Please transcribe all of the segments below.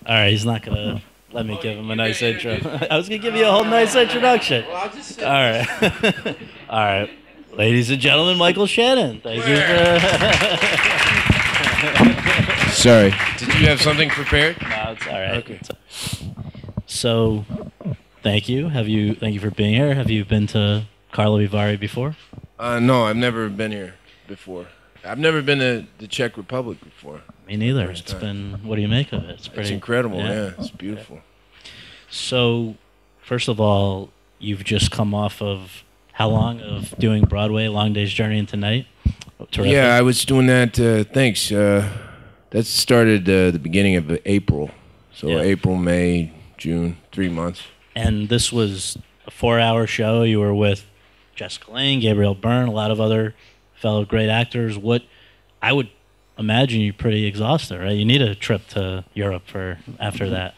All right, he's not gonna let me give him a nice intro. I was gonna give you a whole nice introduction. Well, I'll just All right, all right, ladies and gentlemen, Michael Shannon. Thank you for. Sorry. Did you have something prepared? No, it's all right. Okay. So, thank you. Thank you for being here. Have you been to Karlovy Vary before? No, I've never been here before. I've never been to the Czech Republic before. Me neither. First It's time. been. What do you make of it? It's incredible. Yeah, it's beautiful. So, first of all, you've just come off of how long of doing Broadway, Long Day's Journey into Night? Terrific. Yeah, I was doing that. Thanks. That started the beginning of April. So Yeah. April, May, June, 3 months. And this was a 4-hour show. You were with Jessica Lange, Gabriel Byrne, a lot of other fellow great actors. What I would imagine you're pretty exhausted, right? You need a trip to Europe for after that.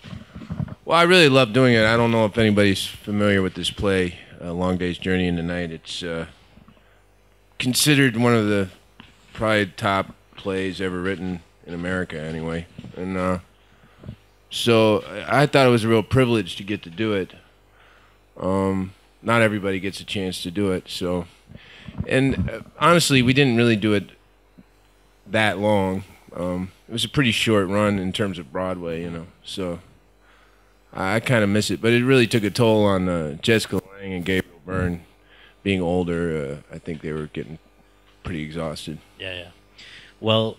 Well, I really love doing it. I don't know if anybody's familiar with this play, Long Day's Journey into Night. It's considered one of the probably top plays ever written in America, anyway. And so I thought it was a real privilege to get to do it. Not everybody gets a chance to do it. So, and honestly, we didn't really do it that long. It was a pretty short run in terms of Broadway, you know. So I kind of miss it, but it really took a toll on Jessica Lange and Gabriel Byrne. Being older, I think they were getting pretty exhausted. Yeah. Well,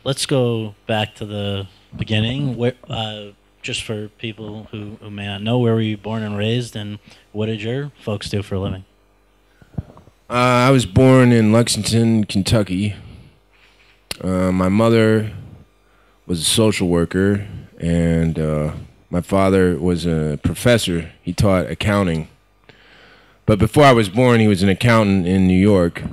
let's go back to the beginning. Where, just for people who may not know, where were you born and raised, and what did your folks do for a living? I was born in Lexington, Kentucky. My mother was a social worker, and my father was a professor. He taught accounting. But before I was born, he was an accountant in New York.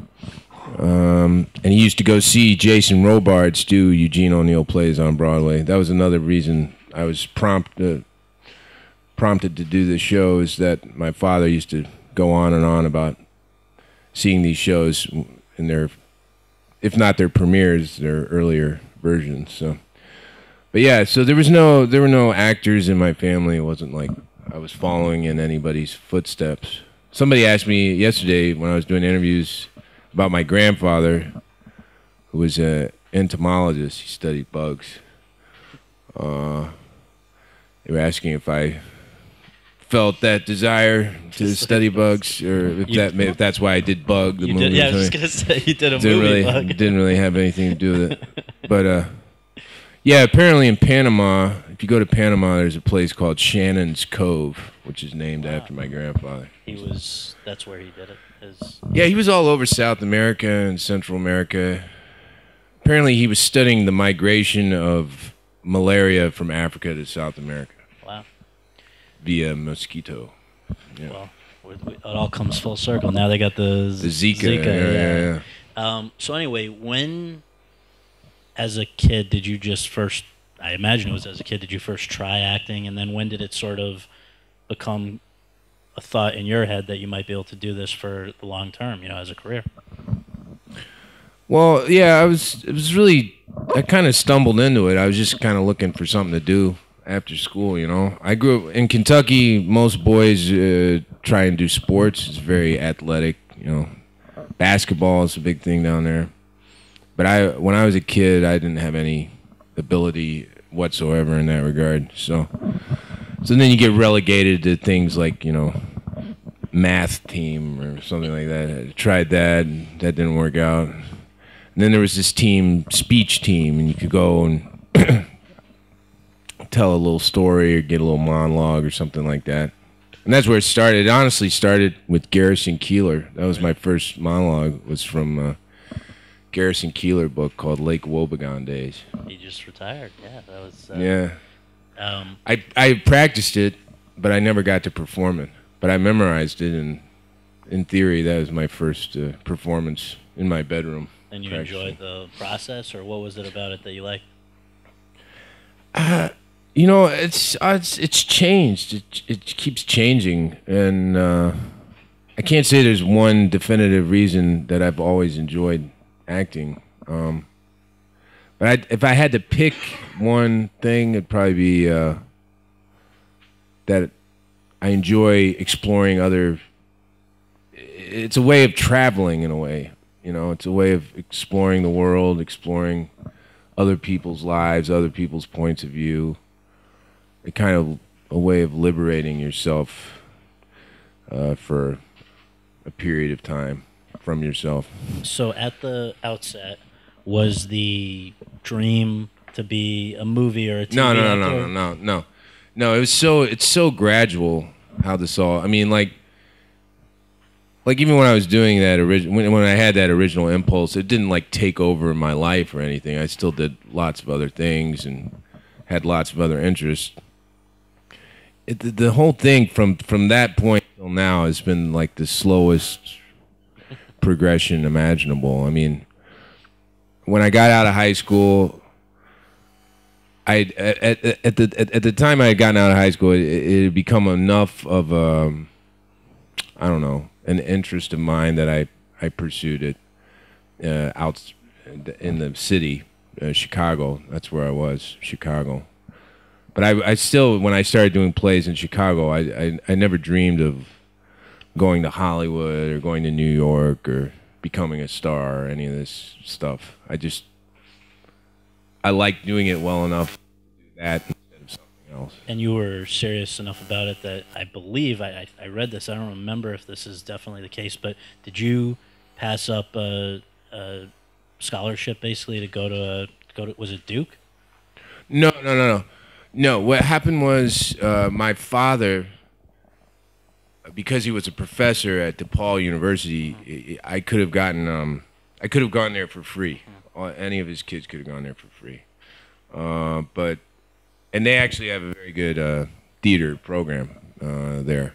And he used to go see Jason Robards do Eugene O'Neill plays on Broadway. That was another reason I was prompted to do this show, is that my father used to go on and on about seeing these shows in their, if not their premieres, their earlier versions. So, but yeah, so there were no actors in my family. It wasn't like I was following in anybody's footsteps. Somebody asked me yesterday when I was doing interviews about my grandfather, who was an entomologist. He studied bugs. They were asking if I felt that desire to study bugs, or if that's why I did Bug, the movie. Yeah, I was just going to say, you did a movie, Bug. Didn't really have anything to do with it. But, yeah, apparently in Panama, if you go to Panama, there's a place called Shannon's Cove, which is named after my grandfather. That's where he did it. Yeah, he was all over South America and Central America. Apparently he was studying the migration of malaria from Africa to South America. Wow. Via mosquito. Yeah. Well, it all comes full circle. Now they got the Zika. Yeah. So anyway, when, as a kid, did you just first, I imagine it was as a kid, did you first try acting? And then when did it sort of become a thought in your head that you might be able to do this for the long term, you know, as a career? Well, yeah, I kind of stumbled into it. I was just kind of looking for something to do after school, you know. I grew up in Kentucky. Most boys try and do sports. It's very athletic, you know. Basketball is a big thing down there. But when I was a kid, I didn't have any ability whatsoever in that regard. So then you get relegated to things like, you know, math team or something like that. I tried that, and that didn't work out. And then there was this team, speech team, and you could go and tell a little story or get a little monologue or something like that. And that's where it started. It honestly started with Garrison Keillor. That was my first monologue, was from Garrison Keillor book called Lake Wobegon Days. He just retired. Yeah, that was... yeah. I practiced it, but I never got to perform it. But I memorized it, and in theory, that was my first performance in my bedroom. And you enjoyed the process, or what was it about it that you liked? You know, it's changed. It keeps changing, and I can't say there's one definitive reason that I've always enjoyed acting. But if I had to pick one thing, it'd probably be that I enjoy exploring other. It's a way of traveling in a way, you know. It's a way of exploring the world, exploring other people's lives, other people's points of view. It kind of a way of liberating yourself for a period of time from yourself. So at the outset, was the dream to be a movie or a TV actor? No. It's so gradual how this all. I mean, like even when I was doing that when I had that original impulse, it didn't like take over my life or anything. I still did lots of other things and had lots of other interests. The whole thing from that point till now has been like the slowest progression imaginable. I mean, when I got out of high school, at the time I had gotten out of high school, it had become enough of I don't know, an interest of mine that I pursued it out in the city, Chicago. That's where I was, Chicago. But I still, when I started doing plays in Chicago, I never dreamed of going to Hollywood or going to New York or becoming a star or any of this stuff. I liked doing it well enough to do that instead of something else. And you were serious enough about it that I believe, I read this, I don't remember if this is definitely the case, but did you pass up a scholarship basically to go to was it Duke? No, what happened was my father, because he was a professor at DePaul University, I could have gone there for free. Any of his kids could have gone there for free. And they actually have a very good theater program there.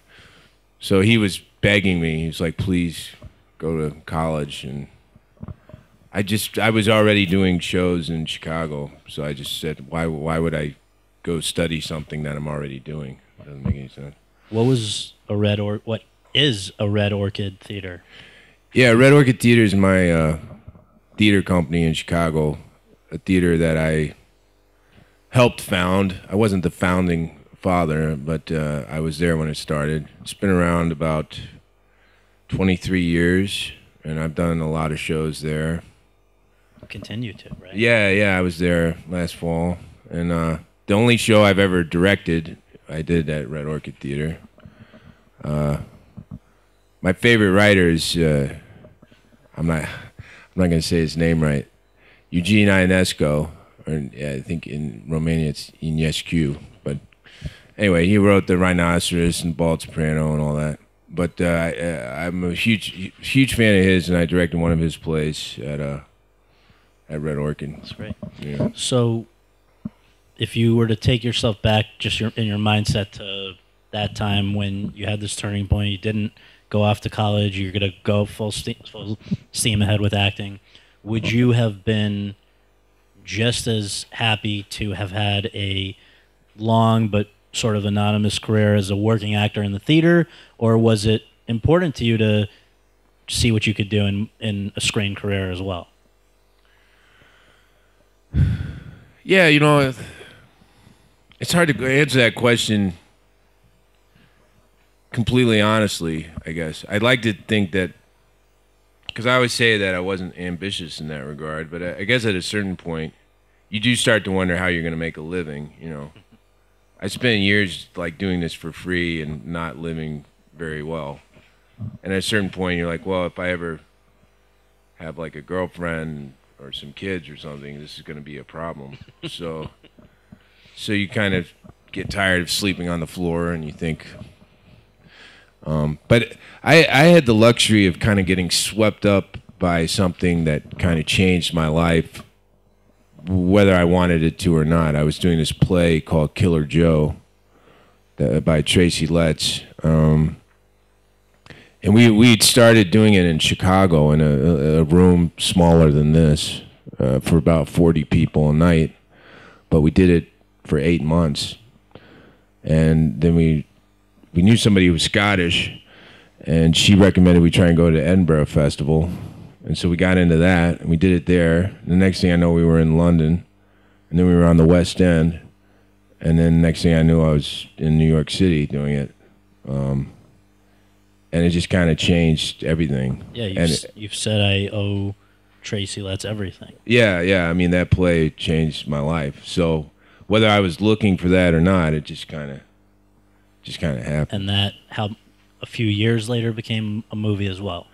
So he was begging me. He was like, please go to college. And I was already doing shows in Chicago. So I just said, why would I go study something that I'm already doing? It doesn't make any sense. What is a Red Orchid Theater? Yeah, Red Orchid Theater is my theater company in Chicago, a theater that I helped found. I wasn't the founding father, but I was there when it started. It's been around about 23 years, and I've done a lot of shows there. Continue to, right? Yeah, I was there last fall, and the only show I've ever directed, I did at Red Orchid Theater. My favorite writer is I'm not going to say his name right. Eugene Ionesco, or I think in Romania it's Ionescu. But anyway, he wrote The Rhinoceros and Bald Soprano and all that. But I'm a huge fan of his, and I directed one of his plays at Red Orchid. That's great. Yeah. So, if you were to take yourself back, just in your mindset to that time when you had this turning point, you didn't go off to college, you're gonna go full steam ahead with acting. Would you have been just as happy to have had a long but sort of anonymous career as a working actor in the theater, or was it important to you to see what you could do in a screen career as well? Yeah, you know, it's hard to answer that question completely honestly, I guess. I'd like to think that, because I always say that I wasn't ambitious in that regard, but I guess at a certain point, you do start to wonder how you're going to make a living, you know. I spent years like doing this for free and not living very well. And at a certain point, you're like, well, if I ever have like a girlfriend or some kids or something, this is going to be a problem. So you kind of get tired of sleeping on the floor, and you think. But I had the luxury of kind of getting swept up by something that kind of changed my life, whether I wanted it to or not. I was doing this play called Killer Joe by Tracy Letts. And we'd started doing it in Chicago in a room smaller than this for about 40 people a night. But we did it for 8 months. And then we knew somebody who was Scottish, and she recommended we try and go to the Edinburgh Festival And so we got into that, and we did it there. The next thing I know, we were in London, and then we were on the West End. And then next thing I knew, I was in New York City doing it. And it just kind of changed everything. Yeah, you've said I owe Tracy Letts everything. Yeah. I mean, that play changed my life. So whether I was looking for that or not, it just kind of happened. And that, how a few years later, became a movie as well.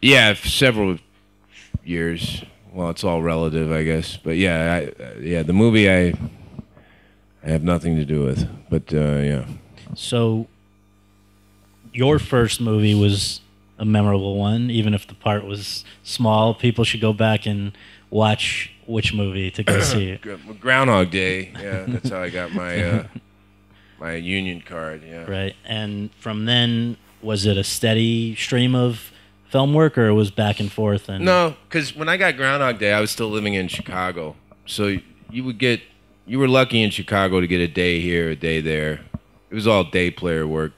Yeah, several years. Well, it's all relative, I guess. But yeah, the movie I have nothing to do with. But yeah. So your first movie was a memorable one, even if the part was small. People should go back and watch which movie to go see it. Groundhog Day. Yeah, that's how I got my my union card. Yeah. Right. And from then, was it a steady stream of film work, or it was back and forth? And no, because when I got Groundhog Day, I was still living in Chicago. So you were lucky in Chicago to get a day here, a day there. It was all day player work.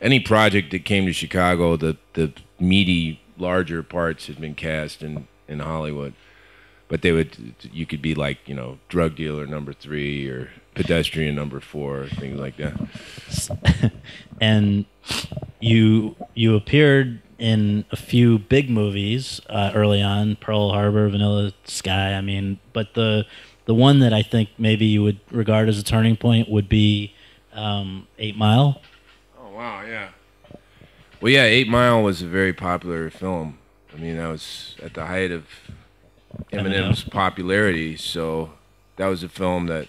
Any project that came to Chicago, the meaty, larger parts had been cast in Hollywood. But you could be like, drug dealer number 3 or pedestrian number 4, things like that. And you appeared in a few big movies early on, Pearl Harbor, Vanilla Sky. I mean, but the one that I think maybe you would regard as a turning point would be 8 Mile. Wow, yeah. Well, yeah, 8 Mile was a very popular film. I mean, that was at the height of Eminem's popularity, so that was a film that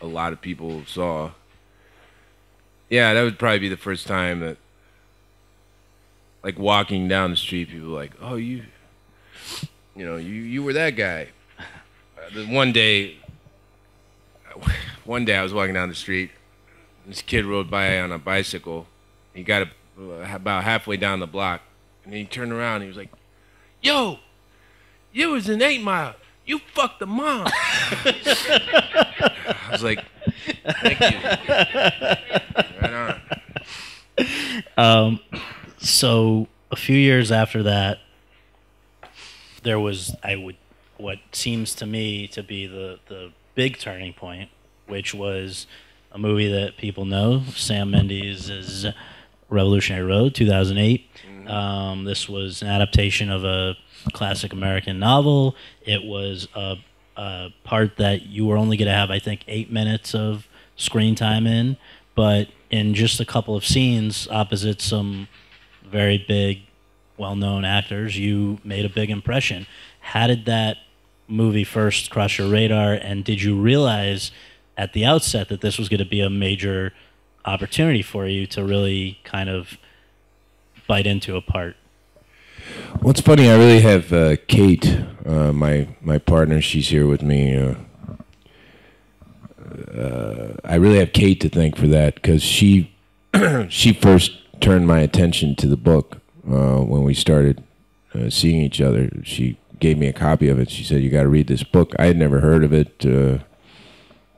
a lot of people saw. Yeah, that would probably be the first time that, like, walking down the street, people were like, oh, you were that guy. One day I was walking down the street. This kid rode by on a bicycle. He got about halfway down the block, and then he turned around and he was like, yo, you was in 8 Mile. You fucked the mom. I was like, thank you. Right on. So a few years after that, there was what seems to me to be the big turning point, which was a movie that people know, Sam Mendes' Revolutionary Road, 2008. This was an adaptation of a classic American novel. It was a part that you were only going to have, I think, 8 minutes of screen time in, but in just a couple of scenes opposite some very big, well-known actors, you made a big impression. How did that movie first cross your radar, and did you realize at the outset that this was going to be a major opportunity for you to really kind of bite into a part? Well, it's funny. I really have Kate, my partner. She's here with me. I really have Kate to thank for that, because she first turned my attention to the book when we started seeing each other. She gave me a copy of it. She said, "You got to read this book." I had never heard of it.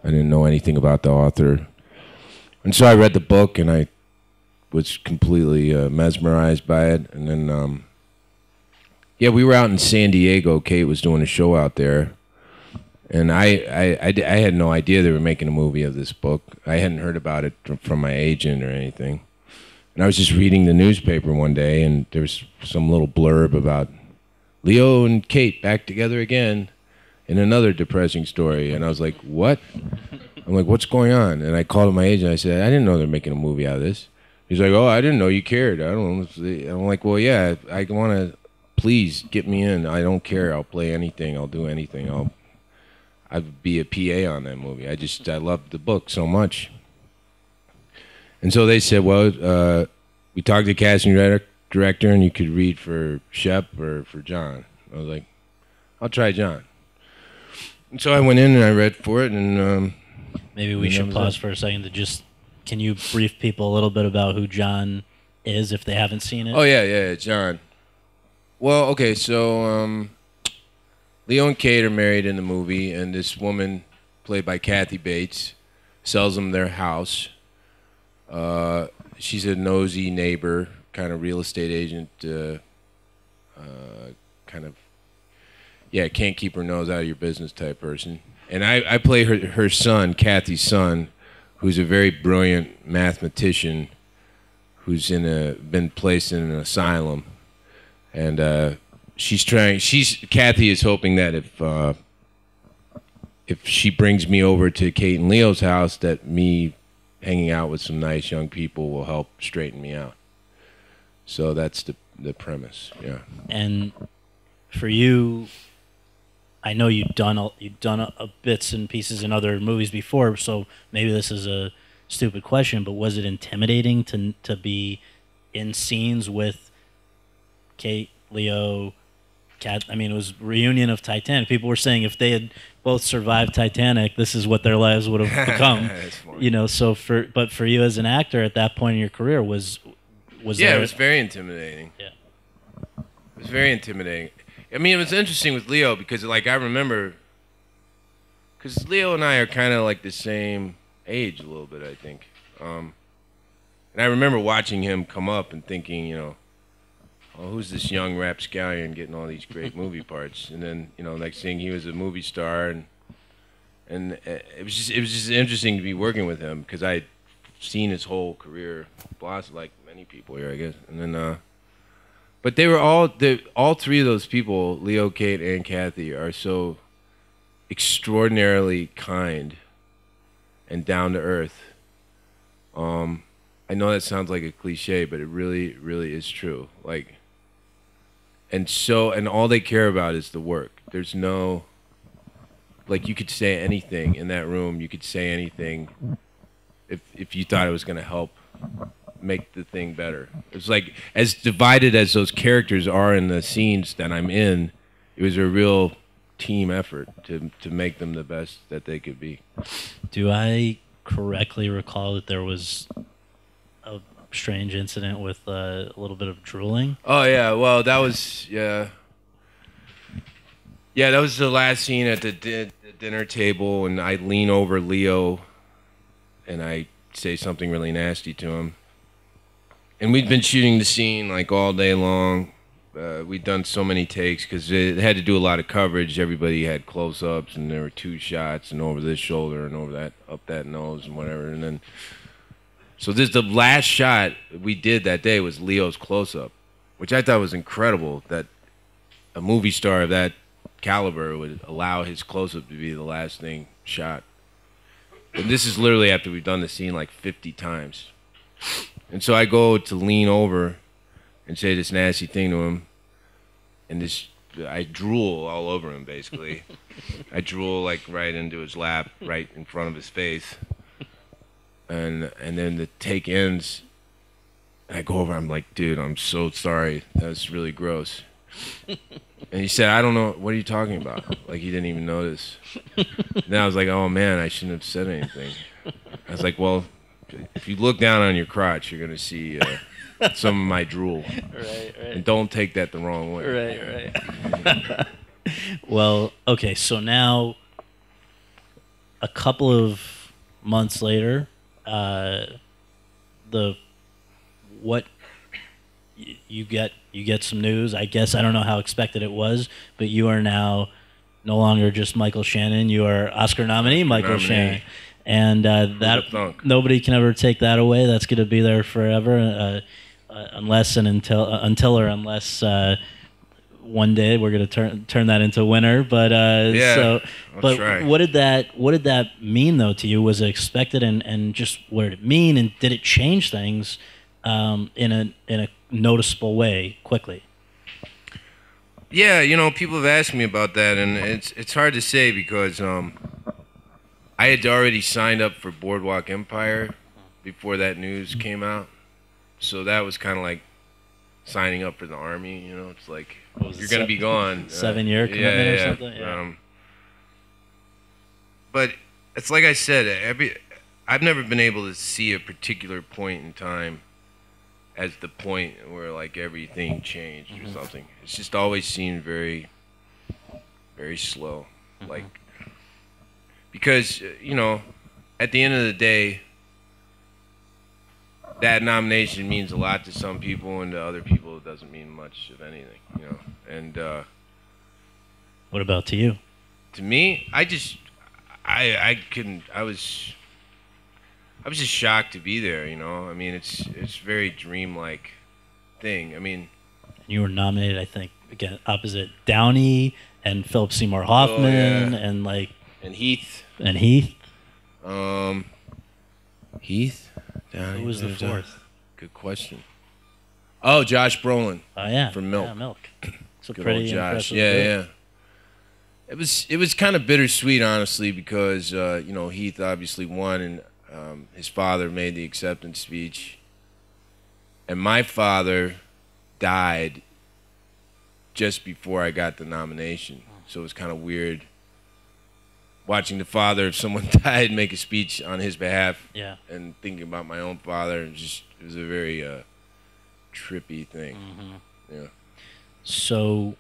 I didn't know anything about the author, and so I read the book, and I was completely mesmerized by it. And then, yeah, we were out in San Diego. Kate was doing a show out there, and I had no idea they were making a movie of this book. I hadn't heard about it from my agent or anything. And I was just reading the newspaper one day, and there was some little blurb about Leo and Kate back together again in another depressing story. And I was like, what? I'm like, what's going on? And I called my agent. I said, I didn't know they're making a movie out of this. He's like, oh, I didn't know you cared. I don't know. I'm like, well, yeah, I want to, please get me in. I don't care. I'll play anything. I'll do anything. I'd be a PA on that movie. I loved the book so much. And so they said, well, we talked to the casting director, and you could read for Shep or for John. I was like, I'll try John. And so I went in and I read for it, and maybe we should pause for a second to just, can you brief people a little bit about who John is if they haven't seen it? Oh, yeah, John. Well, okay, so Leo and Kate are married in the movie, and this woman, played by Kathy Bates, sells them their house. She's a nosy neighbor, kind of real estate agent, kind of, yeah, can't keep her nose out of your business type person. And I play her son, Kathy's son, who's a very brilliant mathematician who's been placed in an asylum. And Kathy is hoping that if she brings me over to Kate and Leo's house, that me hanging out with some nice young people will help straighten me out. So that's the premise, yeah. And for you, I know you've done a bits and pieces in other movies before, so maybe this is a stupid question, but was it intimidating to be in scenes with Kate, Leo, Kat? I mean, it was reunion of Titanic. People were saying if they had both survived Titanic, this is what their lives would have become. You know, so but for you as an actor at that point in your career, was yeah, it was very intimidating. Yeah, it was very intimidating. I mean, it was interesting with Leo because, like, I remember, because Leo and I are kind of like the same age a little bit, I think. And I remember watching him come up and thinking, you know, oh, who's this young rapscallion getting all these great movie parts? And then, you know, next thing he was a movie star, and it was just interesting to be working with him because I'd seen his whole career blossom, like many people here, I guess. And then, but they were all three of those people, Leo, Kate, and Kathy, are so extraordinarily kind and down to earth. I know that sounds like a cliche, but it really, really is true. Like, and all they care about is the work. There's no, like, you could say anything in that room. You could say anything if you thought it was going to help make the thing better. It's like, as divided as those characters are in the scenes that I'm in, it was a real team effort to make them the best that they could be. Do I correctly recall that there was a strange incident with a little bit of drooling? Oh yeah, well that was that was the last scene at the dinner table, and I lean over Leo and I say something really nasty to him. And we'd been shooting the scene like all day long. We'd done so many takes because it had to do a lot of coverage. Everybody had close-ups, and there were 2 shots, and over this shoulder, and over that, up that nose, and whatever. And then, so the last shot we did that day was Leo's close-up, which I thought was incredible that a movie star of that caliber would allow his close-up to be the last thing shot. And this is literally after we've done the scene like 50 times. And so I go to lean over and say this nasty thing to him, and I drool all over him, basically. I drool like right into his lap, right in front of his face. And then the take ends, and I go over, I'm like, dude, I'm so sorry. That's really gross. And he said, I don't know, what are you talking about? Like, he didn't even notice. Then I was like, oh man, I shouldn't have said anything. I was like, well, if you look down on your crotch, you're going to see some of my drool. Right. And don't take that the wrong way. Right. Well, okay, so now a couple of months later, you get some news. I guess I don't know how expected it was, but you are now no longer just Michael Shannon. You are Oscar nominee Michael Shannon. And that nobody can ever take that away. That's going to be there forever, unless one day we're going to turn that into winner. But try. What did that mean though to you? Was it expected, and just what did it mean, and did it change things in a noticeable way quickly? Yeah, you know, people have asked me about that, and it's hard to say because I had already signed up for Boardwalk Empire before that news came out. So that was kind of like signing up for the Army, you know. It's like, you're going to be gone. 7-year commitment or something? Yeah. But it's like I said, I've never been able to see a particular point in time as the point where like everything changed or something. It's just always seemed very, very slow. Like, because, you know, at the end of the day, that nomination means a lot to some people, and to other people it doesn't mean much of anything, you know. And What about to you? To me, I couldn't. I was just shocked to be there. You know, I mean, it's very dreamlike thing. I mean, You were nominated, I think, again opposite Downey and Philip Seymour Hoffman and like and Heath. Heath. Heath. Downey, Who was the fourth? Good question. Oh, Josh Brolin. Oh yeah, from Milk. Yeah, Milk. It's a Good pretty old Josh. impressive Yeah, group. yeah. It was kind of bittersweet, honestly, because you know, Heath obviously won, and his father made the acceptance speech, and my father died just before I got the nomination, so it was kind of weird watching the father of someone died make a speech on his behalf. Yeah. And thinking about my own father, it was a very trippy thing. Yeah. So,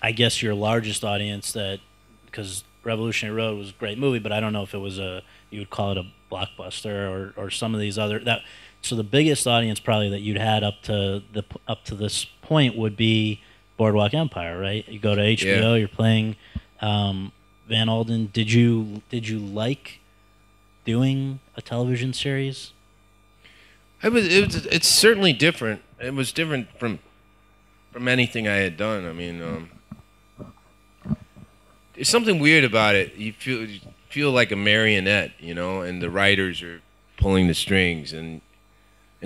I guess your largest audience because Revolutionary Road was a great movie, but I don't know if it was you would call it a blockbuster or some of these other So the biggest audience probably that you'd had up to this point would be Boardwalk Empire, right? You go to HBO, Yeah. you're playing Van Alden. Did you like doing a television series? It's certainly different. It was different from anything I had done. I mean, there's something weird about it. You feel like a marionette, you know, and the writers are pulling the strings, and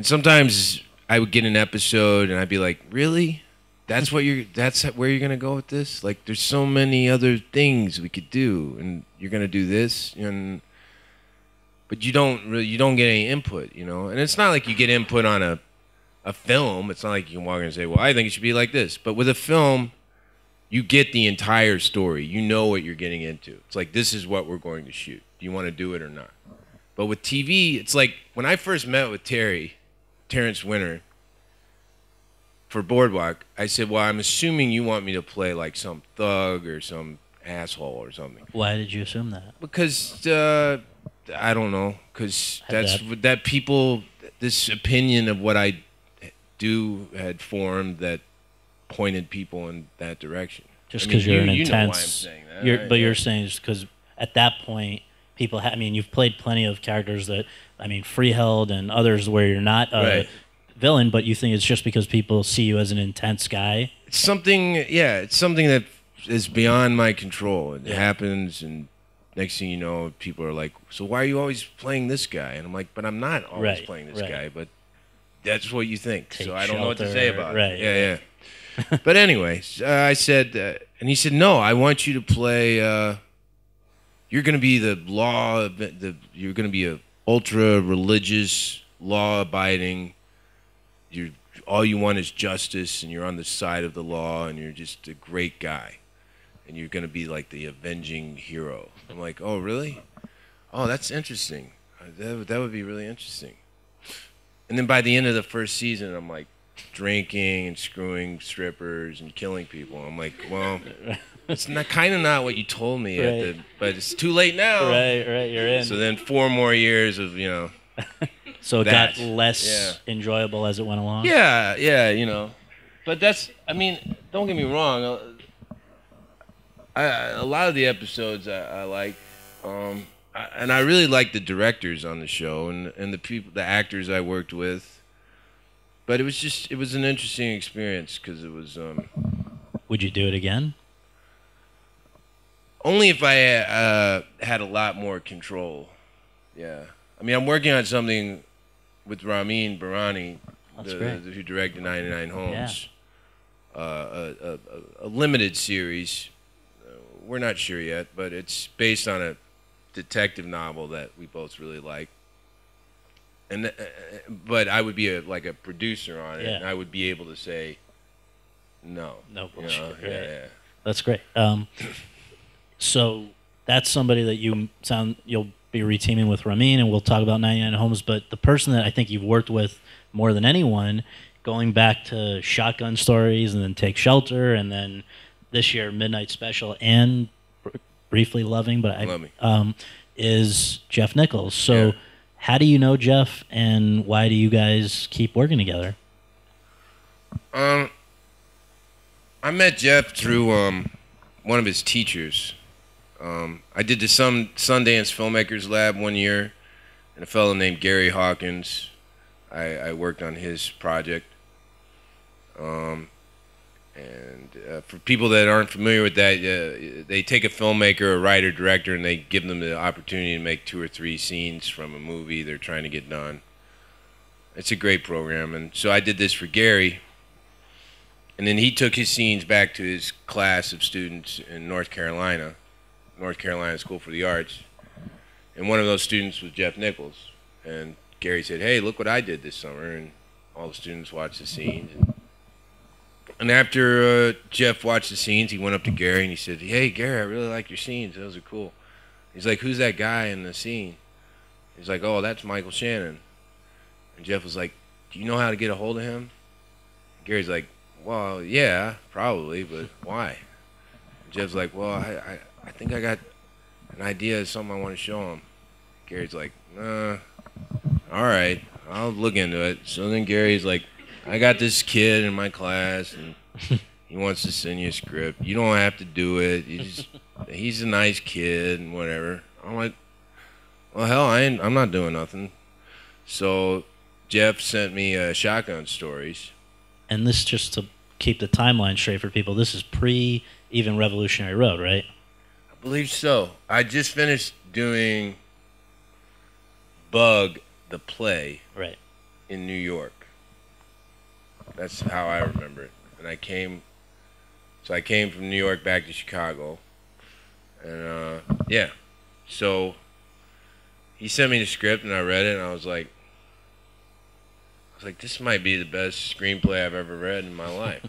sometimes I would get an episode and I'd be like, really? That's where you're gonna go with this? Like, there's so many other things we could do, and you're gonna do this, but you don't get any input, you know. And it's not like you get input on a film. It's not like you can walk in and say, well, I think it should be like this. But with a film, you get the entire story. You know what you're getting into. It's like, this is what we're going to shoot. Do you want to do it or not? But with TV, it's like when I first met with Terrence Winter, for Boardwalk, I said, well, I'm assuming you want me to play like some thug or some asshole or something. Why did you assume that? Because I don't know. Because that people, this opinion of what I do had formed that pointed people in that direction. Just because you're an intense. You know why I'm saying that. Right? But you're saying just because at that point, people. I mean, you've played plenty of characters that. I mean, Freeheld and others where you're not a villain, but you think it's just because people see you as an intense guy. It's something. Yeah, it's something that is beyond my control. It happens, and next thing you know, people are like, "So why are you always playing this guy?" And I'm like, "But I'm not always playing this guy." But that's what you think. So I don't know what to say about it. Yeah. But anyway, I said, and he said, "No, I want you to play. You're going to be the law. You're going to be a ultra religious, law-abiding. All you want is justice, and you're on the side of the law, and you're just a great guy, and you're going to be like the avenging hero." I'm like, "Oh, really? Oh, that's interesting. That would be really interesting." And then by the end of the first season, I'm like drinking and screwing strippers and killing people. I'm like, well, it's not what you told me, but it's too late now. Right, you're in. So then 4 more years of, So it got less enjoyable as it went along? Yeah. But that's, I mean, don't get me wrong. A lot of the episodes I like, and I really like the directors on the show and the actors I worked with. But it was an interesting experience because it was. Would you do it again? Only if I had a lot more control. Yeah. I mean, I'm working on something with Ramin Barani, who directed 99 Homes. Yeah. A limited series. We're not sure yet, but it's based on a detective novel that we both really like. And but I would be like a producer on it, and I would be able to say no. No bullshit. Yeah. That's great. So that's somebody that you'll be reteaming with Ramin, and we'll talk about 99 Homes. But the person that I think you've worked with more than anyone, going back to Shotgun Stories, and then Take Shelter, and then this year Midnight Special, and Briefly Loving, is Jeff Nichols. So. Yeah. How do you know Jeff, and why do you guys keep working together? I I met Jeff through one of his teachers. I did the Sundance Filmmakers Lab one year, and a fellow named Gary Hawkins. I worked on his project. For people that aren't familiar with that, they take a filmmaker, a writer, director, and they give them the opportunity to make 2 or 3 scenes from a movie they're trying to get done. It's a great program, and so I did this for Gary, and then he took his scenes back to his class of students in North Carolina School for the Arts, and one of those students was Jeff Nichols, and Gary said, "Hey, look what I did this summer," and all the students watched the scenes. And after Jeff watched the scenes, he went up to Gary and he said, "Hey, Gary, I really like your scenes. Those are cool." He's like, "Who's that guy in the scene?" He's like, "Oh, that's Michael Shannon." And Jeff was like, "Do you know how to get a hold of him?" Gary's like, "Well, yeah, probably, but why?" And Jeff's like, "Well, I think I got an idea of something I want to show him." Gary's like, all right, I'll look into it. So then Gary's like, "I got this kid in my class, and he wants to send you a script. You don't have to do it. He's a nice kid and whatever." I'm like, "Well, hell, I'm not doing nothing." So Jeff sent me Shotgun Stories. And this, just to keep the timeline straight for people, this is pre even Revolutionary Road, right? I believe so. I just finished doing Bug, the play, right, in New York. That's how I remember it. And I came from New York back to Chicago. And, yeah. So he sent me the script, and I read it, and I was like, this might be the best screenplay I've ever read in my life.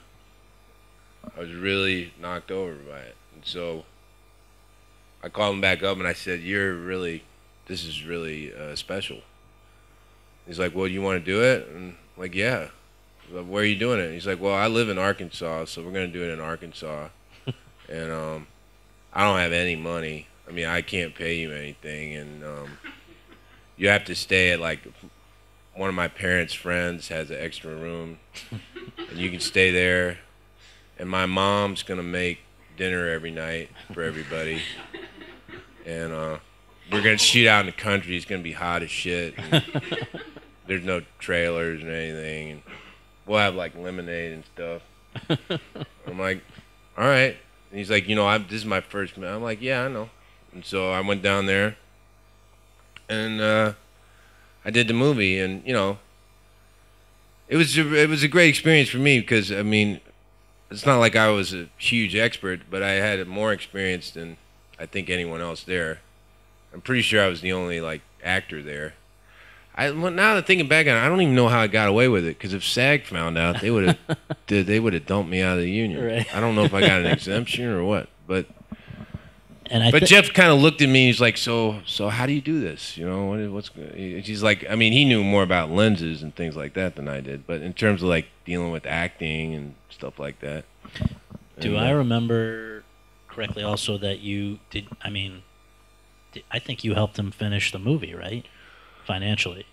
I was really knocked over by it. And so I called him back up, and I said, this is really special. He's like, "Well, do you want to do it?" And I'm like, "Yeah." Like, "Where are you doing it?" He's like, "Well, I live in Arkansas, so we're going to do it in Arkansas. And I don't have any money. I mean, I can't pay you anything. And you have to stay at, like, one of my parents' friends has an extra room. And you can stay there. And my mom's going to make dinner every night for everybody. And we're going to shoot out in the country. It's going to be hot as shit. And there's no trailers or anything. And we'll have, like, lemonade and stuff." I'm like, "All right." And he's like, "This is my first." I'm like, "Yeah, I know." And so I went down there, and I did the movie, and it was a great experience for me because, I mean, it's not like I was a huge expert, but I had more experience than I think anyone else there. I'm pretty sure I was the only, like, actor there. Now that thinking back on it, I don't even know how I got away with it, because if SAG found out, they would have dumped me out of the union. Right. I don't know if I got an exemption or what, but Jeff kind of looked at me. He's like, "So how do you do this? What's?" He's like, I mean, he knew more about lenses and things like that than I did, but in terms of, like, dealing with acting and stuff like that. Do I remember correctly also that you did? I mean, I think you helped him finish the movie, right? Financially.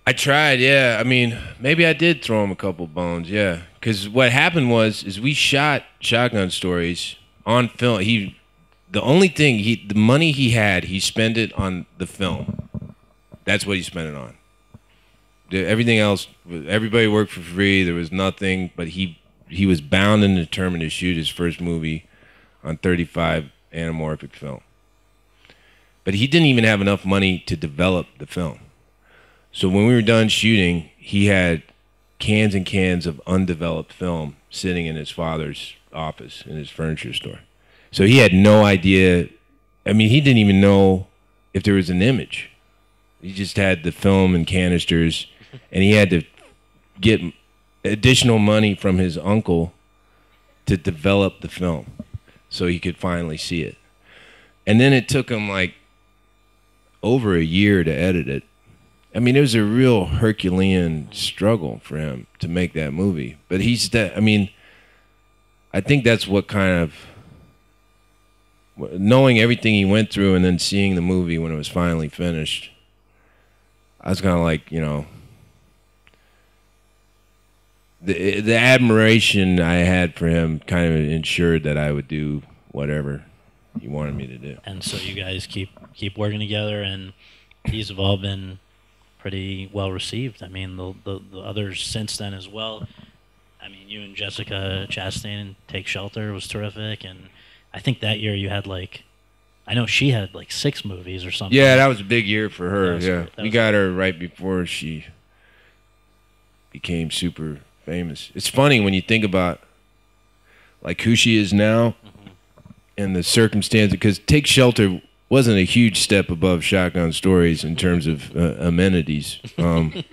I tried, yeah. I mean, maybe I did throw him a couple bones, yeah. Because what happened is we shot Shotgun Stories on film. The money he had, he spent it on the film. That's what he spent it on. Everything else, everybody worked for free. There was nothing, but he was bound and determined to shoot his first movie on 35 anamorphic film. But he didn't even have enough money to develop the film. So when we were done shooting, he had cans and cans of undeveloped film sitting in his father's office in his furniture store. So he had no idea. I mean, he didn't even know if there was an image. He just had the film and canisters, and he had to get additional money from his uncle to develop the film so he could finally see it. And then it took him, like, over a year to edit it. I mean, it was a real Herculean struggle for him to make that movie. But I think that's what kind of, knowing everything he went through and then seeing the movie when it was finally finished, I was kind of like, the admiration I had for him kind of ensured that I would do whatever he wanted me to do. And so you guys keep working together, and these have all been pretty well received. I mean, the others since then as well. I mean, you and Jessica Chastain, Take Shelter was terrific, and I think that year you had like, I know she had like 6 movies or something. Yeah, that was a big year for her. Yeah, we got her right before she became super famous. It's funny when you think about like who she is now and the circumstances, because Take Shelter wasn't a huge step above Shotgun Stories in terms of amenities. I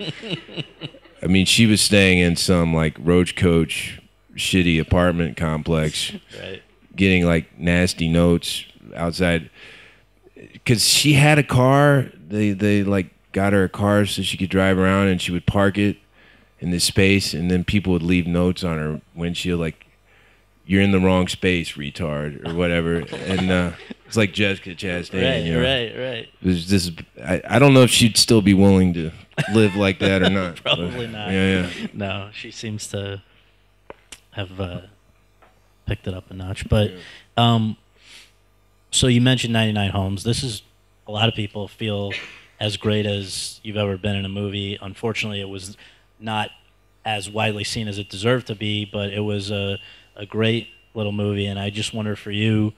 mean, she was staying in some like Roach Coach shitty apartment complex, right, getting like nasty notes outside because she had a car. They like got her a car so she could drive around, and she would park it in this space, and then people would leave notes on her windshield like, "You're in the wrong space, retard," or whatever. And it's like Jessica Chastain. right, you know? right. It was this. I don't know if she'd still be willing to live like that or not. Probably not. Yeah. No, she seems to have picked it up a notch. But so you mentioned 99 Homes. This is, a lot of people feel as great as you've ever been in a movie. Unfortunately, it was not as widely seen as it deserved to be, but it was a great little movie. And I just wonder for you,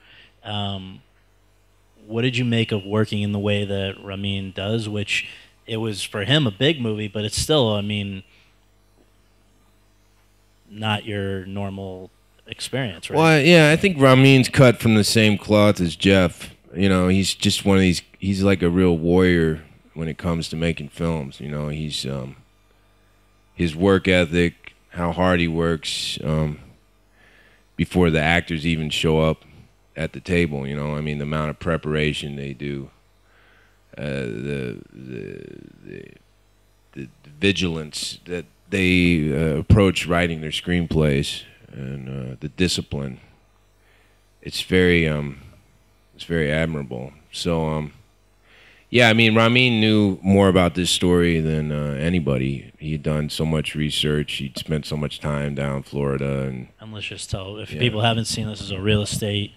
what did you make of working in the way that Ramin does, which it was for him a big movie, but it's still, I mean, not your normal experience, right? Well, yeah, I think Ramin's cut from the same cloth as Jeff. You know, he's just one of these. He's like a real warrior when it comes to making films. You know, he's his work ethic, how hard he works before the actors even show up at the table. You know, I mean, the amount of preparation they do, the vigilance that they approach writing their screenplays, and the discipline. It's very admirable. So, yeah, I mean, Ramin knew more about this story than anybody. He had done so much research. He'd spent so much time down in Florida, and let's just tell, if people haven't seen this, is a real estate.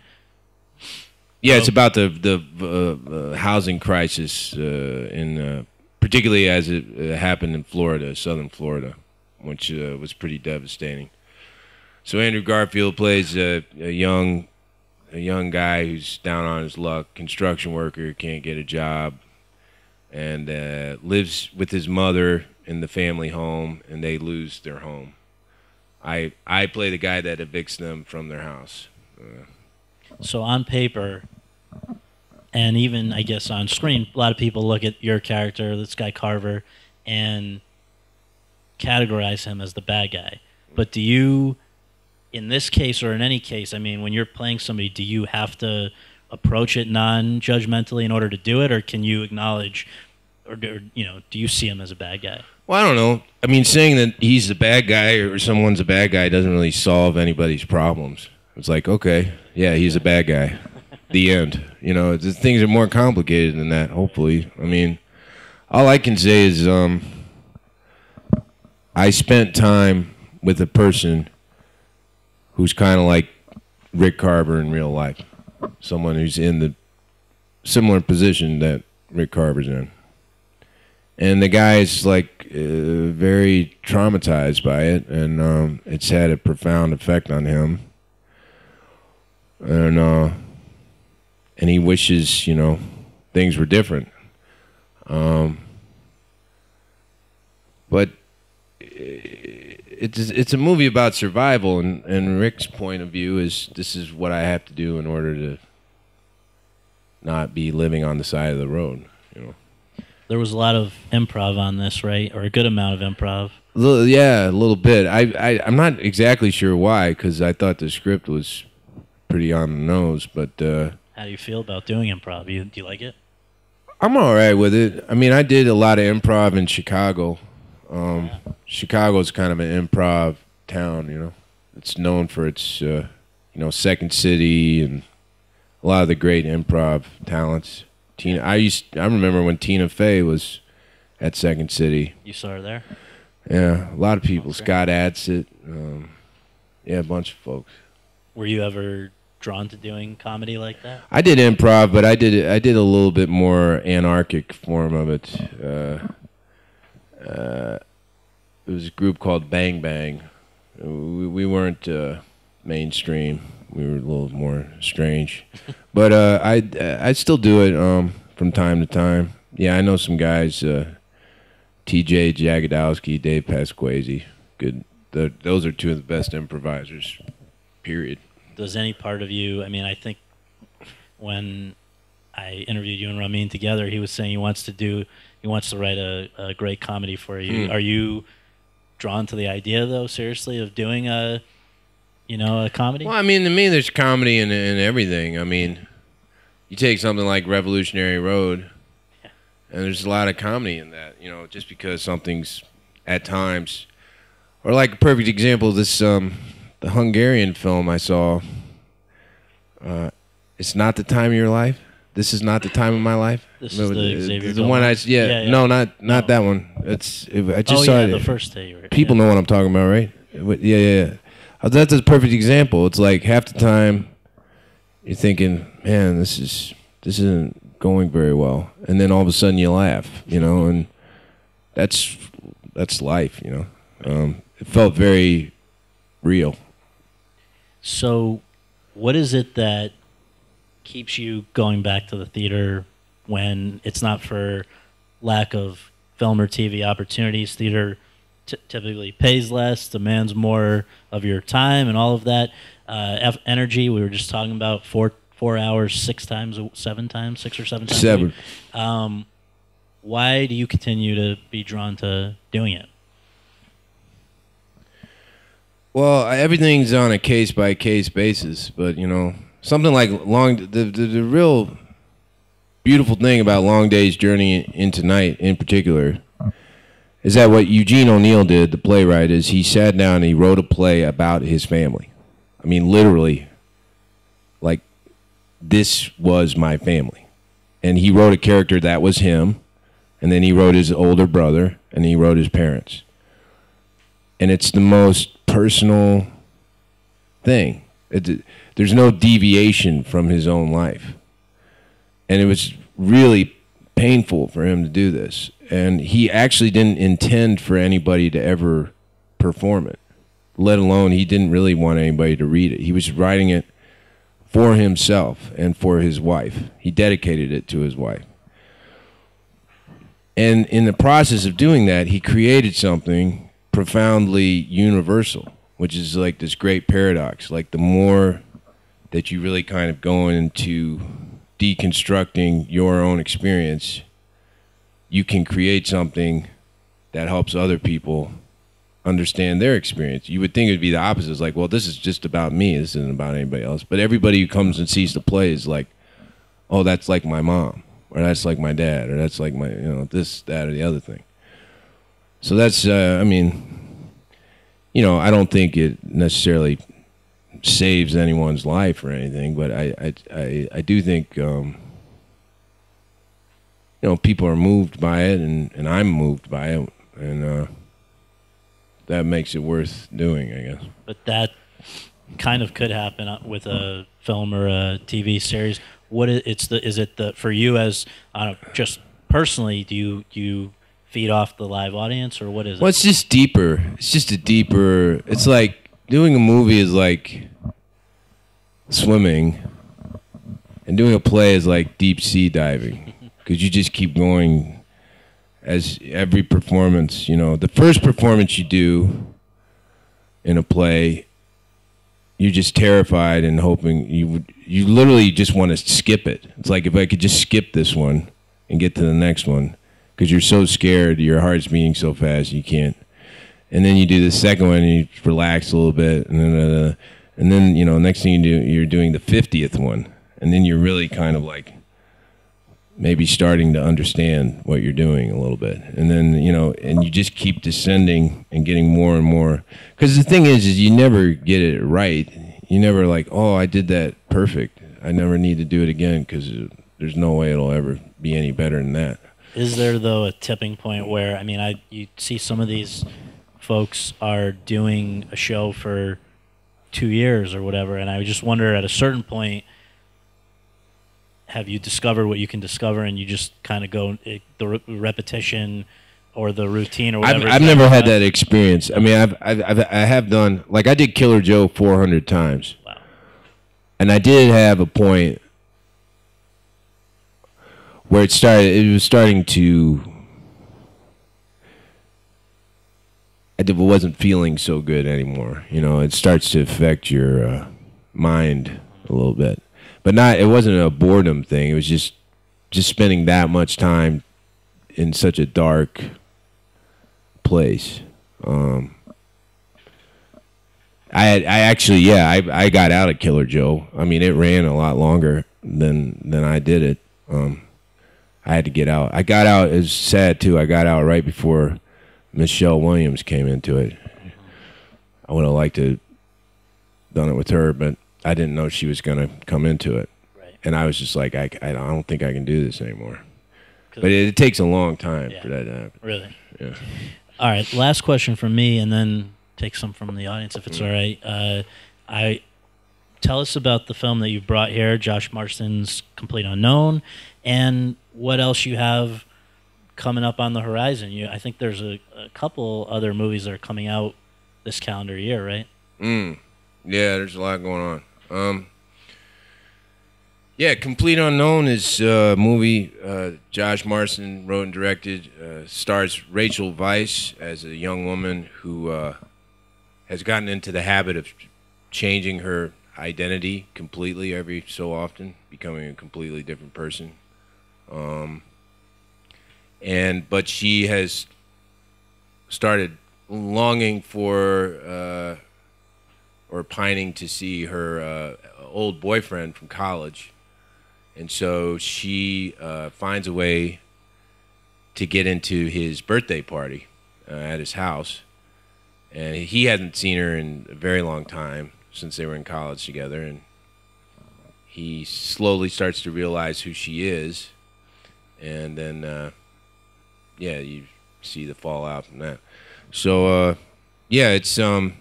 Yeah, it's about the housing crisis in particularly as it happened in Florida, southern Florida, which was pretty devastating. So Andrew Garfield plays a young guy who's down on his luck, construction worker, can't get a job, and lives with his mother in the family home, and they lose their home. I play the guy that evicts them from their house. So on paper, and even I guess on screen, a lot of people look at your character, this guy Carver, and categorize him as the bad guy. But do you, in this case or in any case, I mean, when you're playing somebody, do you have to approach it non-judgmentally in order to do it, or can you acknowledge, or you know, do you see him as a bad guy? Well, I don't know. I mean, saying that he's the bad guy or someone's a bad guy doesn't really solve anybody's problems. It's like, okay, yeah, he's a bad guy. The end. You know, things are more complicated than that, hopefully. I mean, all I can say is I spent time with a person who's kind of like Rick Carver in real life. Someone who's in the similar position that Rick Carver's in. And the guy's like very traumatized by it, and it's had a profound effect on him. And he wishes, you know, things were different. But it's a movie about survival, and Rick's point of view is this is what I have to do in order to not be living on the side of the road, you know. There was a lot of improv on this, right? Or a good amount of improv. Yeah, a little bit. I'm not exactly sure why, because I thought the script was pretty on the nose, but how do you feel about doing improv? Do you like it? I'm all right with it. I mean, I did a lot of improv in Chicago. Chicago's kind of an improv town, you know. It's known for its, you know, Second City and a lot of the great improv talents. I remember when Tina Fey was at Second City. You saw her there? Yeah, a lot of people. Scott Adsit. Yeah, a bunch of folks. Were you ever drawn to doing comedy like that? I did improv, but I did a little bit more anarchic form of it. It was a group called Bang Bang. We weren't mainstream. We were a little more strange, but I still do it from time to time. Yeah, I know some guys. T.J. Jagodowski, Dave Pasquazi. Good. Those are two of the best improvisers. Period. Does any part of you? I mean, I think when I interviewed you and Ramin together, he was saying he wants to write a great comedy for you. Are you drawn to the idea, though, seriously, of doing a comedy? Well, I mean, to me, there's comedy in everything. I mean, you take something like Revolutionary Road, and there's a lot of comedy in that. Just because something's at times, or like a perfect example, this the Hungarian film I saw. It's not the time of your life. This is not the time of my life. This is the Xavier. The one no, not that one. I just saw it. The first day. People know what I'm talking about, right? Yeah. That's a perfect example. It's like half the time you're thinking, man, this isn't going very well, and then all of a sudden you laugh, and that's life, It felt very real. So, what is it that keeps you going back to the theater when it's not for lack of film or TV opportunities? Theater typically pays less, demands more of your time and all of that. Energy, we were just talking about 4 hours, 6 or 7 times. 7. Why do you continue to be drawn to doing it? Well, everything's on a case-by-case basis, but, something like the real beautiful thing about Long Day's Journey into Night in particular is that what Eugene O'Neill did, the playwright, is he sat down and he wrote a play about his family. I mean, literally, like, this was my family. And he wrote a character that was him, and then he wrote his older brother, and he wrote his parents. And it's the most personal thing. There's no deviation from his own life. And it was really painful for him to do this. And he actually didn't intend for anybody to ever perform it, let alone he didn't really want anybody to read it. He was writing it for himself and for his wife. He dedicated it to his wife. And in the process of doing that, he created something profoundly universal, which is like this great paradox. Like, the more that you really kind of go into deconstructing your own experience, you can create something that helps other people understand their experience. You would think it would be the opposite. It's like, well, this is just about me. This isn't about anybody else. But everybody who comes and sees the play is like, oh, that's like my mom, or that's like my dad, or that's like my, this, that, or the other thing. So that's, I don't think it necessarily saves anyone's life or anything, but I do think, people are moved by it, and I'm moved by it, and that makes it worth doing, I guess. But that kind of could happen with a film or a TV series. Is it for you as just personally? Do you feed off the live audience, or what is it? Well, it's just deeper. It's like doing a movie is like swimming, and doing a play is like deep sea diving, because you just keep going. As every performance, the first performance you do in a play, you're just terrified and hoping you literally just want to skip it. It's like, if I could just skip this one and get to the next one, because you're so scared, your heart's beating so fast you can't. And then you do the second one and you relax a little bit, and then next thing you do, you're doing the 50th one, and then you're really kind of like maybe starting to understand what you're doing a little bit. And then, and you just keep descending and getting more and more. Because the thing is you never get it right. You never like, oh, I did that perfect. I never need to do it again, because there's no way it'll ever be any better than that. Is there, though, a tipping point where, you see some of these folks are doing a show for 2 years or whatever, and I just wonder at a certain point, have you discovered what you can discover, and you just kind of go the repetition or the routine or whatever? I've never had that experience. I mean, I have done, like, I did Killer Joe 400 times. Wow. And I did have a point where it was starting to, I wasn't feeling so good anymore. You know, it starts to affect your mind a little bit. But it wasn't a boredom thing. It was just spending that much time in such a dark place. I got out of Killer Joe. I mean, it ran a lot longer than I did it. I had to get out. I got out, it's sad too, I got out right before Michelle Williams came into it. I would have liked to have done it with her, but I didn't know she was going to come into it. Right. And I was just like, I don't think I can do this anymore. But it takes a long time for that to happen. Really? Yeah. All right, last question from me, and then take some from the audience if it's all right. Tell us about the film that you brought here, Josh Marston's Complete Unknown, and what else you have coming up on the horizon. I think there's a couple other movies that are coming out this calendar year, right? Yeah, there's a lot going on. Yeah, Complete Unknown is a movie Josh Marston wrote and directed. Stars Rachel Weisz as a young woman who has gotten into the habit of changing her identity completely every so often, becoming a completely different person. But she has started longing for or pining to see her old boyfriend from college. And so she finds a way to get into his birthday party at his house. And he hadn't seen her in a very long time, since they were in college together. And he slowly starts to realize who she is. And then, you see the fallout from that. So, it's a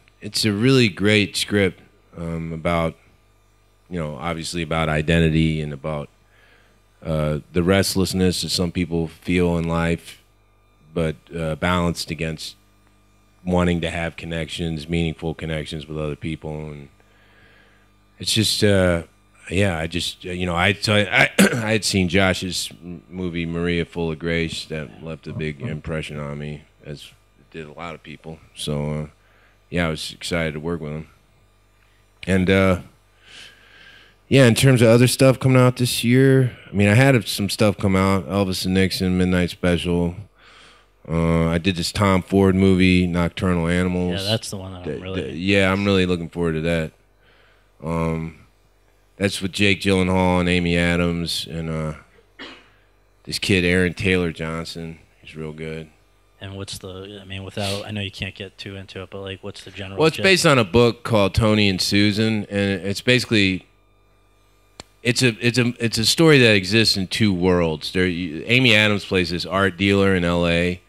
really great script about, obviously about identity and about the restlessness that some people feel in life, but balanced against wanting to have connections, meaningful connections with other people. And it's just, I had seen Josh's movie Maria Full of Grace that left a big impression on me, as it did a lot of people. So, I was excited to work with him. And, in terms of other stuff coming out this year, I mean, I had some stuff come out, Elvis and Nixon, Midnight Special. I did this Tom Ford movie, Nocturnal Animals. Yeah, that's the one that I'm really... Yeah, I'm really looking forward to that. That's with Jake Gyllenhaal and Amy Adams and this kid, Aaron Taylor Johnson. He's real good. And what's I know you can't get too into it, but like, what's the general... Well, it's based on a book called Tony and Susan, and it's basically... It's a story that exists in two worlds. Amy Adams plays this art dealer in L.A.,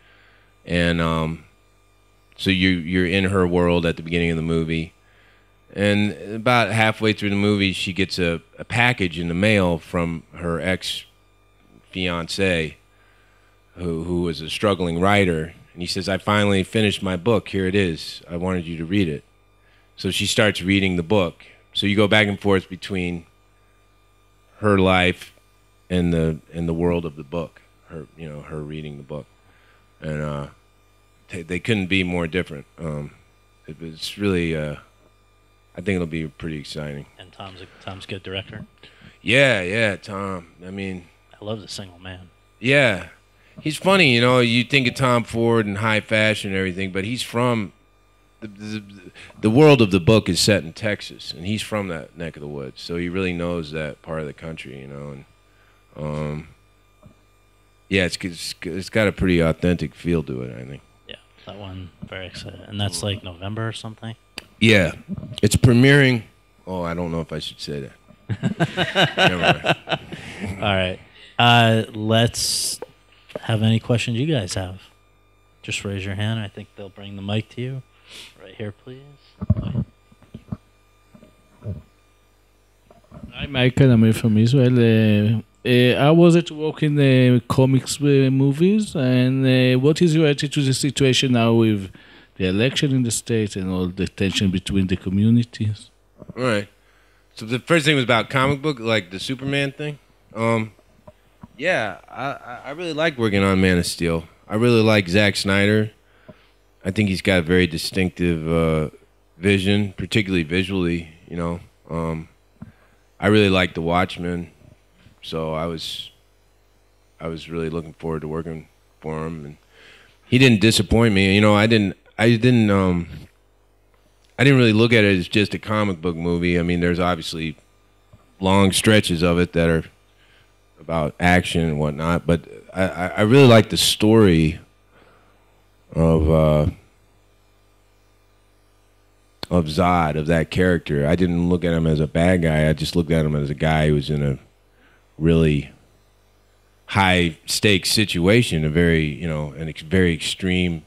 and so you're in her world at the beginning of the movie, and about halfway through the movie, she gets a package in the mail from her ex-fiancé, who was a struggling writer, and he says, "I finally finished my book. Here it is. I wanted you to read it." So she starts reading the book. So you go back and forth between her life and the world of the book, her reading the book, and they couldn't be more different. It's really, I think it'll be pretty exciting. And Tom's a good director. Yeah, Tom. I mean, I love The Single Man. Yeah, he's funny. You think of Tom Ford and high fashion and everything, but he's from the world of the book is set in Texas, and he's from that neck of the woods, so he really knows that part of the country, And it's got a pretty authentic feel to it, I think. Yeah, that one, very excited, and that's like November or something. Yeah, it's premiering. Oh, I don't know if I should say that. Never mind. All right, let's have any questions you guys have. just raise your hand. I think they'll bring the mic to you. Right here, please. Hi, Michael. I'm from Israel. I was at work in the comics movies, and what is your attitude to the situation now with the election in the States and all the tension between the communities? All right. So the first thing was about comic book, like the Superman thing. Yeah, I really like working on Man of Steel. I really like Zack Snyder. I think he's got a very distinctive vision, particularly visually, you know. I really like The Watchmen, so I was really looking forward to working for him, and he didn't disappoint me. You know, I didn't really look at it as just a comic book movie. I mean, there's obviously long stretches of it that are about action and whatnot, but I really like the story of Zod, of that character. I didn't look at him as a bad guy. I just looked at him as a guy who was in a really high stakes situation, a very, you know, very extreme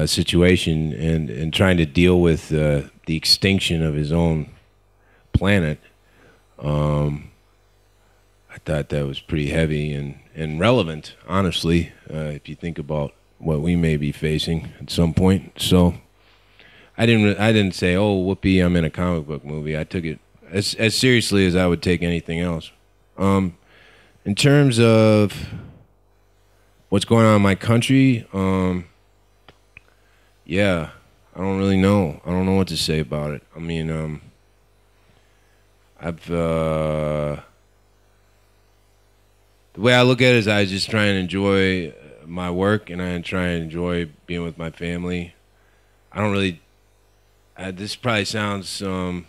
situation, and trying to deal with the extinction of his own planet. I thought that was pretty heavy and relevant, honestly, if you think about what we may be facing at some point. So I didn't say, oh, whoopee, I'm in a comic book movie. I took it as seriously as I would take anything else. In terms of what's going on in my country, yeah, I don't really know. I don't know what to say about it. I mean, the way I look at it is I just try and enjoy my work, and I try and enjoy being with my family. I don't really, this probably sounds kind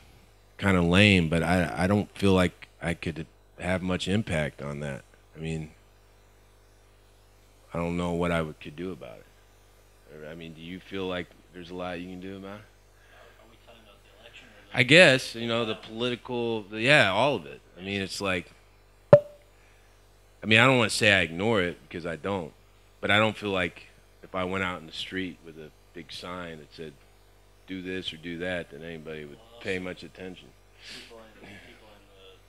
of lame, but I don't feel like I could have much impact on that. I mean, I don't know what I could do about it. I mean, do you feel like there's a lot you can do about it? Are we talking about the election? I guess, you know, the political, yeah, all of it. I mean, it's like, I mean, I don't want to say I ignore it, because I don't. But I don't feel like if I went out in the street with a big sign that said, do this or do that, that anybody would pay much attention. People in the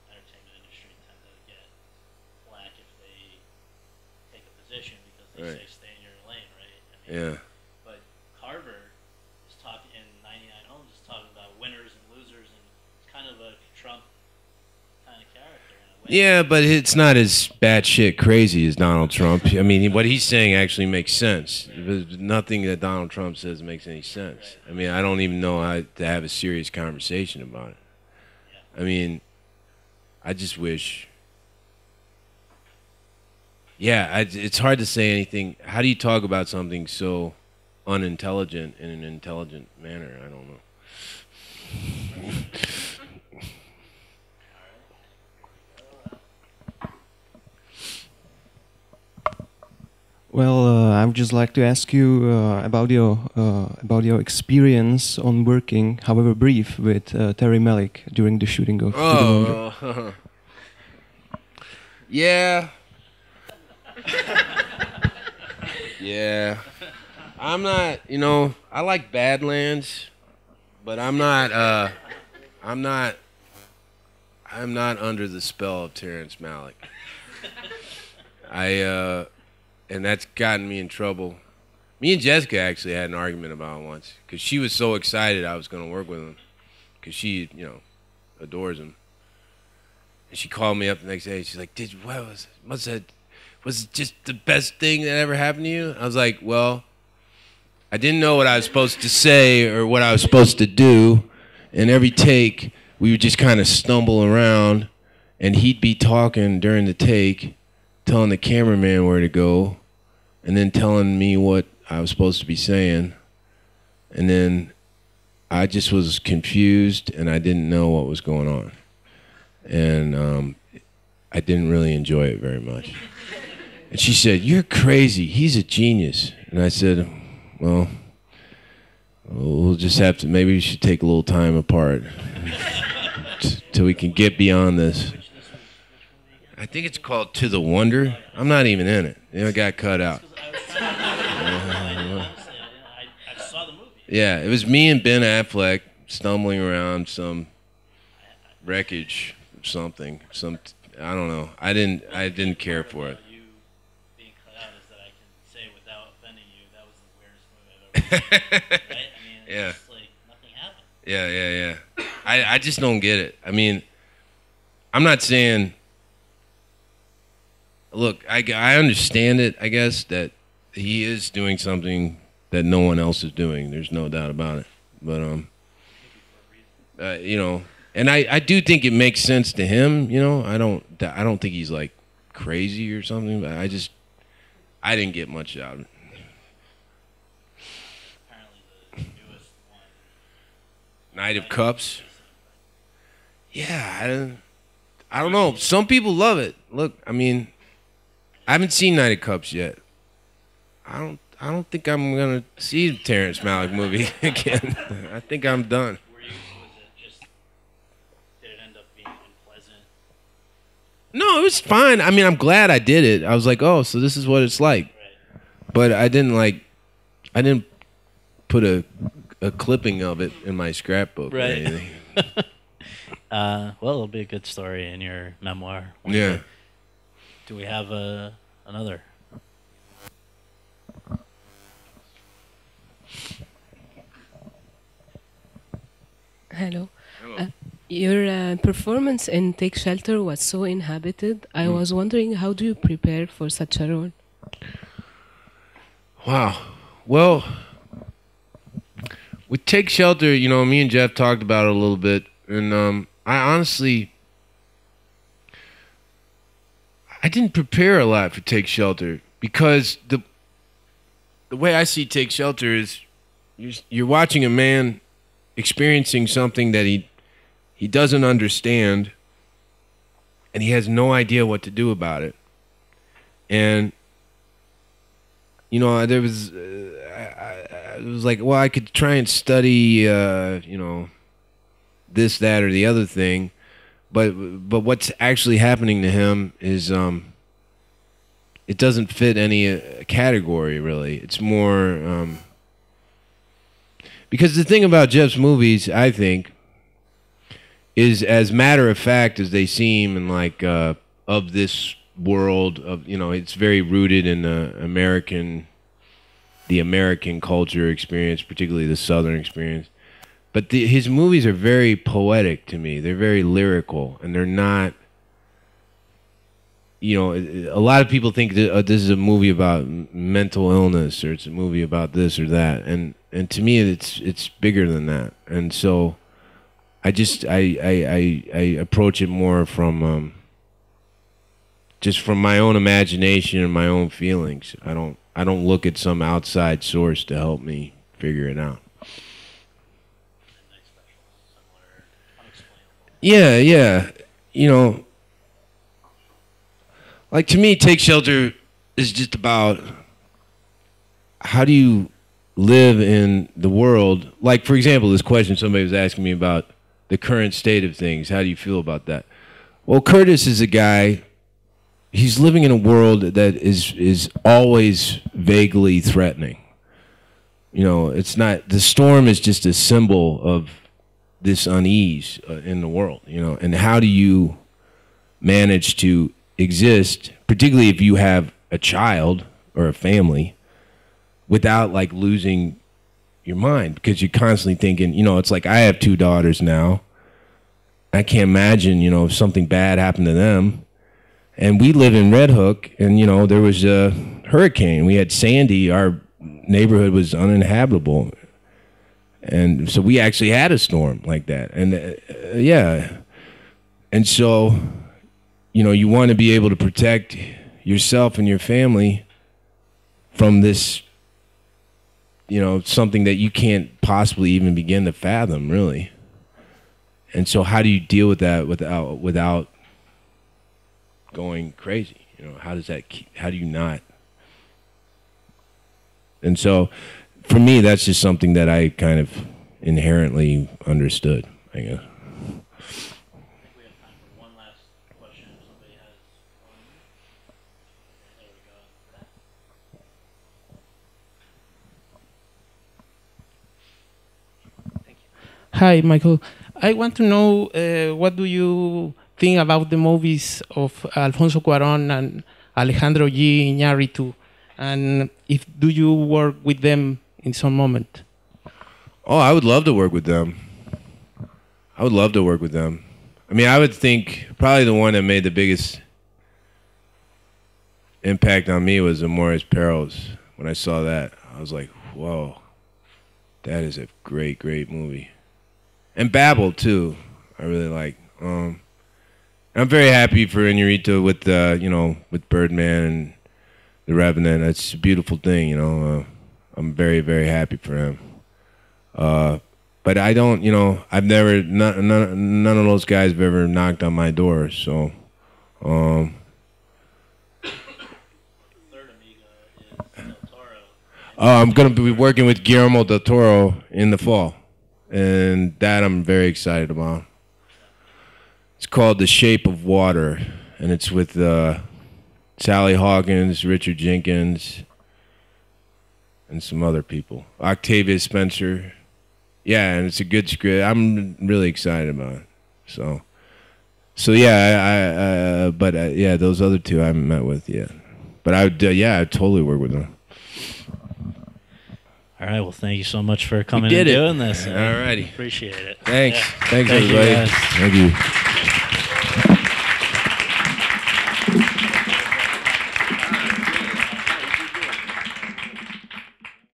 entertainment industry tend to get flack if they take a position because they say stay in your lane, right? I mean, Yeah. But Carver is talking in 99 Homes is talking about winners and losers, and it's kind of a Trump kind of character in a way. Yeah, but it's not as batshit crazy as Donald Trump. I mean, what he's saying actually makes sense. There's nothing that Donald Trump says makes any sense. I mean, I don't even know how to have a serious conversation about it. I mean, I just wish. Yeah, it's hard to say anything. How do you talk about something so unintelligent in an intelligent manner? I don't know. Well, I would just like to ask you about your experience on working, however brief, with Terry Malick during the shooting of. Yeah. Yeah. I'm not, you know, I like Badlands, but I'm not under the spell of Terrence Malick. And that's gotten me in trouble. Me and Jessica actually had an argument about it once, because she was so excited I was going to work with him, because she, you know, adores him. And she called me up the next day. She's like, was it just the best thing that ever happened to you? I was like, well, I didn't know what I was supposed to say or what I was supposed to do. And every take, we would just kind of stumble around, and he'd be talking during the take, telling the cameraman where to go, and then telling me what I was supposed to be saying. And then I just was confused, and I didn't know what was going on. And I didn't really enjoy it very much. And she said, "You're crazy. He's a genius." And I said, well, we'll just have to, maybe we should take a little time apart till we can get beyond this. I think it's called To the Wonder. I'm not even in it. It got cut out. Yeah, it was me and Ben Affleck stumbling around some wreckage of something. I don't know. I didn't care for it. You being cut out is that I can say without offending you that was the weirdest movie I've ever seen. Right? I mean, it's just like nothing happened. Yeah. I just don't get it. I mean, I'm not saying. Look, I understand it. I guess that he is doing something that no one else is doing. There's no doubt about it. But you know, and I do think it makes sense to him. You know, I don't think he's like crazy or something. But I didn't get much out of it. Apparently, the newest one, Knight of Cups. Yeah, I don't know. Some people love it. Look, I mean, I haven't seen Knight of Cups yet. I don't think I'm gonna see the Terrence Malick movie again. I think I'm done. did it end up being unpleasant? No, it was fine. I mean, I'm glad I did it. I was like, oh, so this is what it's like. Right. But I didn't put a clipping of it in my scrapbook or Right. anything. Well, it'll be a good story in your memoir. Yeah. Do we have another? Hello. Your performance in Take Shelter was so inhabited. I was wondering, how do you prepare for such a role? Wow. Well, with Take Shelter, you know, me and Jeff talked about it a little bit, and I honestly, I didn't prepare a lot for Take Shelter because the way I see Take Shelter is you're watching a man experiencing something that he doesn't understand, and he has no idea what to do about it. And you know, there was it was like, well, I could try and study, you know, this, that, or the other thing, but what's actually happening to him is it doesn't fit any category really. It's more because the thing about Jeff's movies, I think, is as matter of fact as they seem, and like of this world of, you know, it's very rooted in the American culture experience, particularly the Southern experience. But his movies are very poetic to me. They're very lyrical, and they're not. You know, a lot of people think that, this is a movie about mental illness, or it's a movie about this or that, and to me, it's bigger than that. And so, I approach it more from just from my own imagination and my own feelings. I don't look at some outside source to help me figure it out. Yeah. You know, like to me, Take Shelter is just about how do you live in the world. Like, for example, this question somebody was asking me about the current state of things. How do you feel about that? Well, Curtis is a guy, he's living in a world that is always vaguely threatening. You know, it's not, the storm is just a symbol of this unease in the world, you know, and how do you manage to exist, particularly if you have a child or a family, without like losing your mind, because you're constantly thinking, you know, it's like I have 2 daughters now. I can't imagine, you know, if something bad happened to them. And we live in Red Hook, and, you know, there was a hurricane. We had Sandy. Our neighborhood was uninhabitable. And so we actually had a storm like that. And, yeah. And so, you know, you want to be able to protect yourself and your family from this, you know, something that you can't possibly even begin to fathom, really. And so how do you deal with that without going crazy? You know, how do you not? And so for me, that's just something that I kind of inherently understood, I guess. Hi, Michael. I want to know what do you think about the movies of Alfonso Cuarón and Alejandro G. Iñárritu, and if do you work with them in some moment? Oh, I would love to work with them. I would love to work with them. I mean, I would think probably the one that made the biggest impact on me was Amores Perros. When I saw that, I was like, whoa, that is a great, great movie. And Babel, too, I really like. I'm very happy for Iñárritu with, with Birdman and The Revenant. That's a beautiful thing, I'm very, very happy for him. But I don't, I've never, none of those guys have ever knocked on my door, so. I'm going to be working with Guillermo del Toro in the fall, and that I'm very excited about. It's called The Shape of Water, and it's with Sally Hawkins, Richard Jenkins, and some other people. Octavia Spencer. Yeah, and it's a good script. I'm really excited about it. So yeah, yeah, those other two I haven't met with yet. But I'd totally work with them. All right. Well, thank you so much for coming and doing this. All righty. Appreciate it. Thanks. Yeah. Thanks, Thank you, everybody. guys. Thank you.